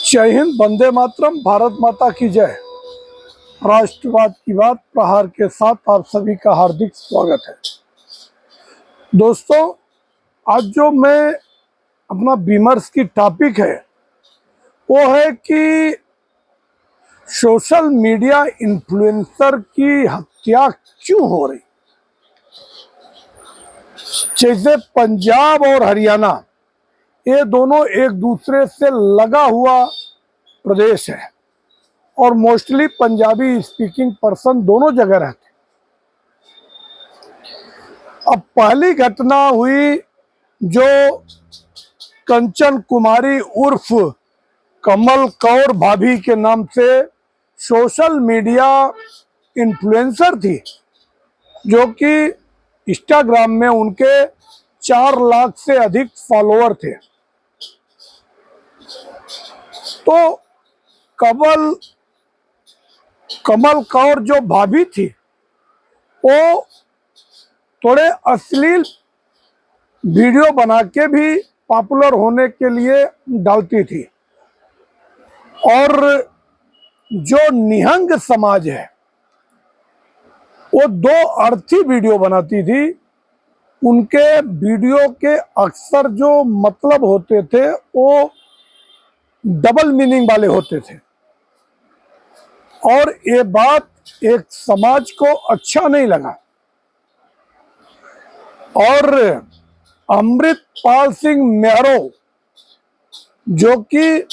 जय हिंद, वंदे मातरम, भारत माता की जय। राष्ट्रवाद की बात प्रहार के साथ आप सभी का हार्दिक स्वागत है। दोस्तों, आज जो मैं अपना विमर्श की टॉपिक है वो है कि सोशल मीडिया इन्फ्लुएंसर की हत्या क्यों हो रही। जैसे पंजाब और हरियाणा, ये दोनों एक दूसरे से लगा हुआ प्रदेश है और मोस्टली पंजाबी स्पीकिंग पर्सन दोनों जगह रहते। अब पहली घटना हुई जो कंचन कुमारी उर्फ कमल कौर भाभी के नाम से सोशल मीडिया इन्फ्लुएंसर थी, जो कि इंस्टाग्राम में उनके 4 लाख से अधिक फॉलोअर थे। तो कमल कौर जो भाभी थी वो थोड़े अश्लील वीडियो बना के भी पॉपुलर होने के लिए डालती थी, और जो निहंग समाज है वो 2 अर्थी वीडियो बनाती थी। उनके वीडियो के अक्सर जो मतलब होते थे वो डबल मीनिंग वाले होते थे, और ये बात एक समाज को अच्छा नहीं लगा। और अमृतपाल सिंह मेहरो, जो कि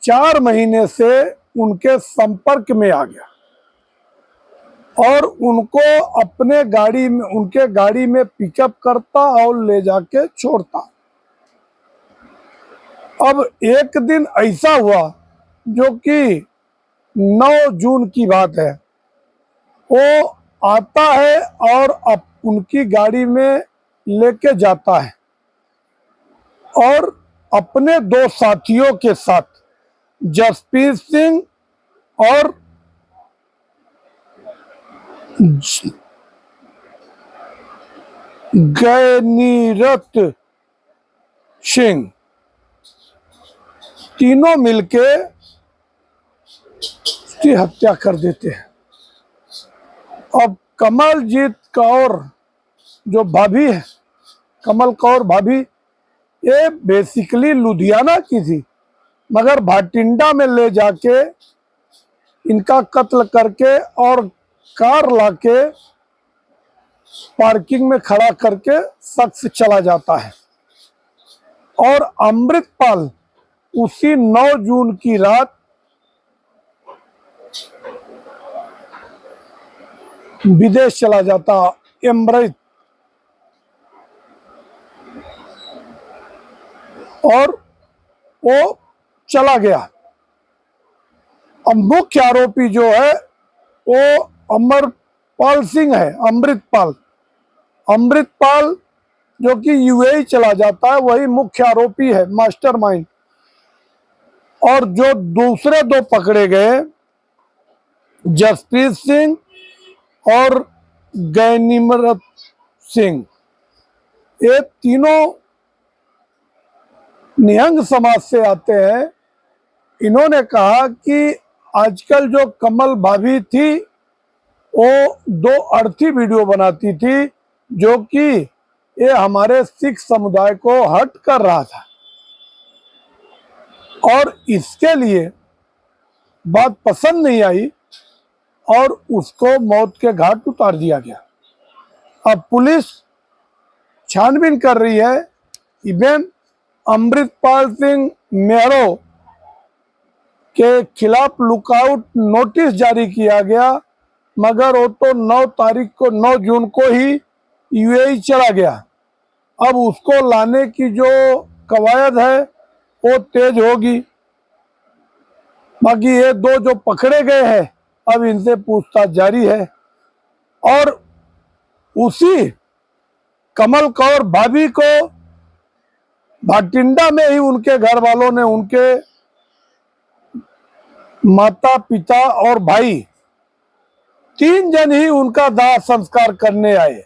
4 महीने से उनके संपर्क में आ गया और उनको अपने उनके गाड़ी में पिकअप करता और ले जाके छोड़ता। अब एक दिन ऐसा हुआ जो कि 9 जून की बात है, वो आता है और उनकी गाड़ी में लेके जाता है और अपने 2 साथियों के साथ, जसप्रीत सिंह और गैनीरत सिंह, तीनों मिलके उसकी हत्या कर देते हैं। अब कमलजीत कौर जो भाभी है, कमल कौर भाभी, ये बेसिकली लुधियाना की थी, मगर भाटिंडा में ले जाके इनका कत्ल करके और कार लाके पार्किंग में खड़ा करके शख्स चला जाता है। और अमृतपाल उसी 9 जून की रात विदेश चला जाता, एम्ब्रेज, और वो चला गया। अब मुख्य आरोपी जो है वो अमरपाल सिंह है, अमृतपाल जो कि यूएई चला जाता है, वही मुख्य आरोपी है, मास्टरमाइंड। और जो दूसरे 2 पकड़े गए, जसप्रीत सिंह और गैनीमरत सिंह, ये तीनों निहंग समाज से आते हैं। इन्होंने कहा कि आजकल जो कमल भाभी थी वो 2 अर्थी वीडियो बनाती थी, जो कि ये हमारे सिख समुदाय को हर्ट कर रहा था, और इसके लिए बात पसंद नहीं आई और उसको मौत के घाट उतार दिया गया। अब पुलिस छानबीन कर रही है। इवन अमृतपाल सिंह मेहरो के खिलाफ लुकआउट नोटिस जारी किया गया, मगर वो तो 9 जून को ही यूएई चला गया। अब उसको लाने की जो कवायद है वो तेज होगी। बाकी ये 2 जो पकड़े गए हैं, अब इनसे पूछताछ जारी है। और उसी कमल कौर भाभी को भाटिंडा में ही उनके घर वालों ने, उनके माता पिता और भाई, 3 जन ही उनका दाह संस्कार करने आए।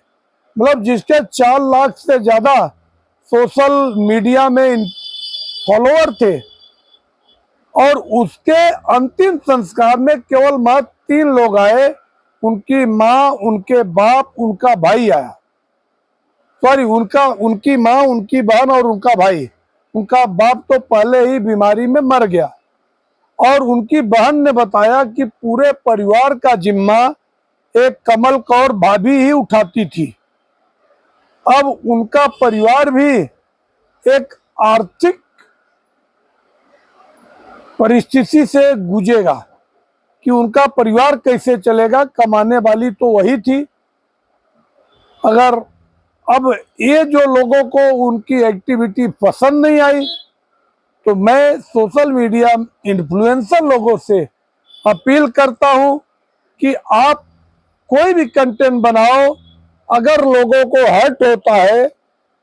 मतलब जिसके 4 लाख से ज्यादा सोशल मीडिया में फॉलोअर थे, और उसके अंतिम संस्कार में केवल महज 3 लोग आए, उनकी माँ, उनके बाप, उनका भाई आया। सॉरी, उनकी माँ, उनकी बहन और उनका भाई। उनका बाप तो पहले ही बीमारी में मर गया। और उनकी बहन ने बताया कि पूरे परिवार का जिम्मा एक कमल कौर भाभी ही उठाती थी। अब उनका परिवार भी एक आर्थिक परिस्थिति से गुजरेगा कि उनका परिवार कैसे चलेगा। कमाने वाली तो वही थी। अगर अब ये जो लोगों को उनकी एक्टिविटी पसंद नहीं आई, तो मैं सोशल मीडिया इन्फ्लुएंसर लोगों से अपील करता हूं कि आप कोई भी कंटेंट बनाओ, अगर लोगों को हर्ट होता है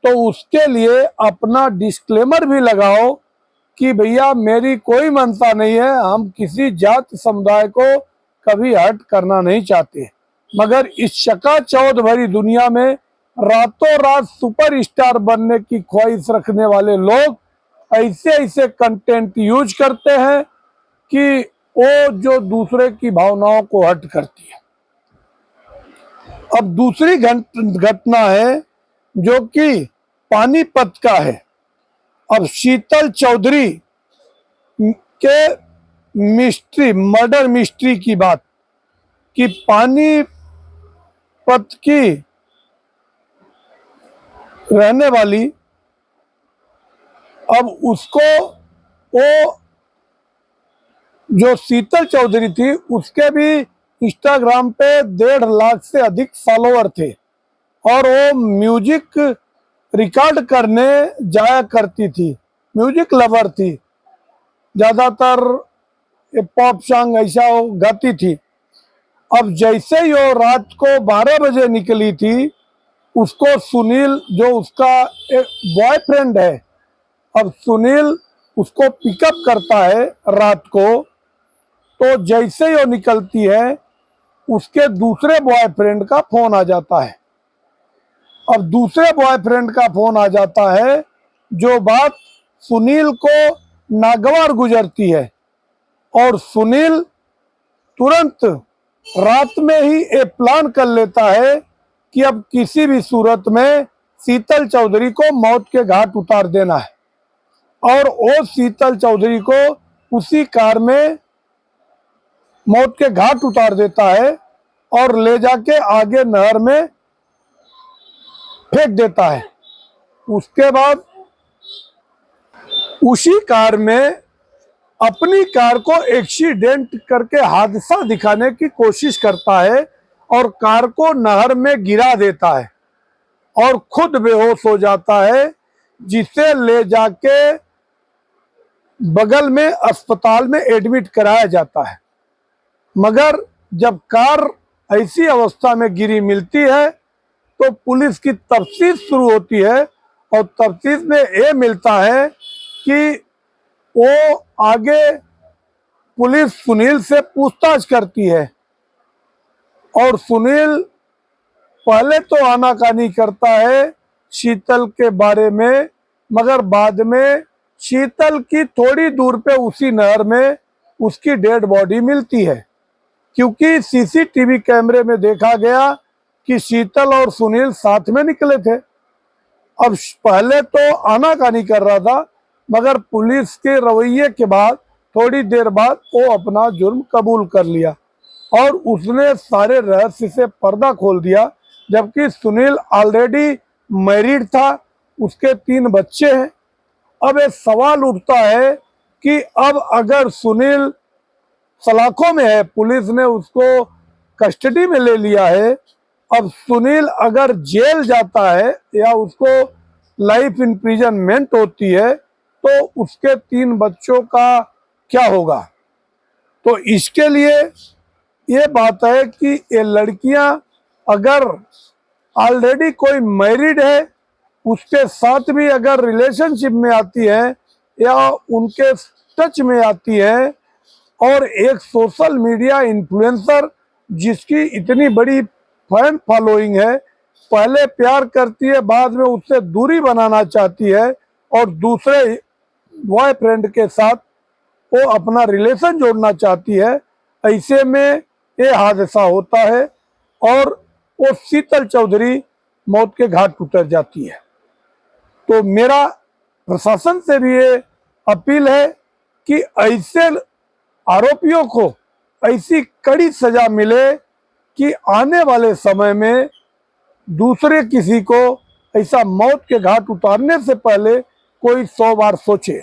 तो उसके लिए अपना डिस्क्लेमर भी लगाओ कि भैया मेरी कोई मंशा नहीं है, हम किसी जाति समुदाय को कभी हर्ट करना नहीं चाहते। मगर इस चकाचौंध भरी दुनिया में रातों रात सुपरस्टार बनने की ख्वाहिश रखने वाले लोग ऐसे ऐसे कंटेंट यूज करते हैं कि वो जो दूसरे की भावनाओं को हर्ट करती है। अब दूसरी घटना है जो कि पानीपत का है। अब शीतल चौधरी के मर्डर मिस्ट्री की बात, कि पानीपत की रहने वाली, अब उसको, वो जो शीतल चौधरी थी उसके भी इंस्टाग्राम पे 1.5 लाख से अधिक फॉलोअर थे और वो म्यूजिक रिकॉर्ड करने जाया करती थी। म्यूजिक लवर थी, ज्यादातर पॉप सॉन्ग ऐसा वो गाती थी। अब जैसे ही वो रात को 12 बजे निकली थी, उसको सुनील, जो उसका एक बॉयफ्रेंड है, अब सुनील उसको पिकअप करता है रात को। तो जैसे ही वो निकलती है, उसके दूसरे बॉयफ्रेंड का फोन आ जाता है। अब दूसरे बॉयफ्रेंड का फोन आ जाता है, जो बात सुनील को नागवार गुजरती है और सुनील तुरंत रात में ही एक प्लान कर लेता है कि अब किसी भी सूरत में शीतल चौधरी को मौत के घाट उतार देना है। और वो शीतल चौधरी को उसी कार में मौत के घाट उतार देता है और ले जाके आगे नहर में फेंक देता है। उसके बाद उसी कार में अपनी कार को एक्सीडेंट करके हादसा दिखाने की कोशिश करता है और कार को नहर में गिरा देता है और खुद बेहोश हो जाता है, जिसे ले जाके बगल में अस्पताल में एडमिट कराया जाता है। मगर जब कार ऐसी अवस्था में गिरी मिलती है तो पुलिस की तफ्तीश शुरू होती है और तफ्तीश में ये मिलता है कि वो आगे पुलिस सुनील से पूछताछ करती है और सुनील पहले तो आनाकानी करता है शीतल के बारे में, मगर बाद में शीतल की थोड़ी दूर पे उसी नहर में उसकी डेड बॉडी मिलती है, क्योंकि सीसीटीवी कैमरे में देखा गया कि शीतल और सुनील साथ में निकले थे। अब पहले तो आनाकानी कर रहा था, मगर पुलिस के रवैये के बाद थोड़ी देर बाद वो अपना जुर्म कबूल कर लिया और उसने सारे रहस्य से पर्दा खोल दिया। जबकि सुनील ऑलरेडी मैरिड था, उसके 3 बच्चे हैं। अब एक सवाल उठता है कि अब अगर सुनील सलाखों में है, पुलिस ने उसको कस्टडी में ले लिया है, अब सुनील अगर जेल जाता है या उसको लाइफ इम्प्रिजनमेंट होती है तो उसके 3 बच्चों का क्या होगा। तो इसके लिए ये बात है कि ये लड़कियां अगर ऑलरेडी कोई मैरिड है, उसके साथ भी अगर रिलेशनशिप में आती है या उनके टच में आती है, और एक सोशल मीडिया इन्फ्लुएंसर जिसकी इतनी बड़ी फैन फॉलोइंग है, पहले प्यार करती है, बाद में उससे दूरी बनाना चाहती है और दूसरे बॉयफ्रेंड के साथ वो अपना रिलेशन जोड़ना चाहती है, ऐसे में ये हादसा होता है और वो शीतल चौधरी मौत के घाट उतर जाती है। तो मेरा प्रशासन से भी ये अपील है कि ऐसे आरोपियों को ऐसी कड़ी सजा मिले कि आने वाले समय में दूसरे किसी को ऐसा मौत के घाट उतारने से पहले कोई 100 बार सोचे,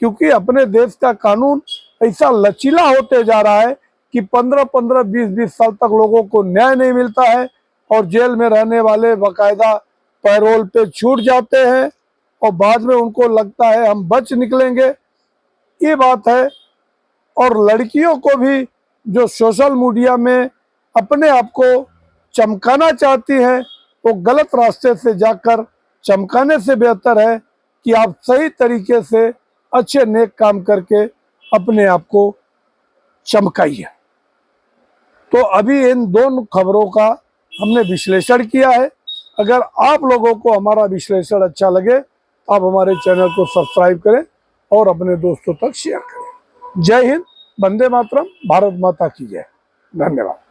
क्योंकि अपने देश का कानून ऐसा लचीला होते जा रहा है कि 15-15, 20-20 साल तक लोगों को न्याय नहीं मिलता है और जेल में रहने वाले बाकायदा पैरोल पे छूट जाते हैं और बाद में उनको लगता है हम बच निकलेंगे, ये बात है। और लड़कियों को भी जो सोशल मीडिया में अपने आप को चमकाना चाहती हैं, वो गलत रास्ते से जाकर चमकाने से बेहतर है कि आप सही तरीके से अच्छे नेक काम करके अपने आप को चमकाइए। तो अभी इन दोनों खबरों का हमने विश्लेषण किया है। अगर आप लोगों को हमारा विश्लेषण अच्छा लगे तो आप हमारे चैनल को सब्सक्राइब करें और अपने दोस्तों तक शेयर करें। जय हिंद, वंदे मातरम, भारत माता की जय। धन्यवाद।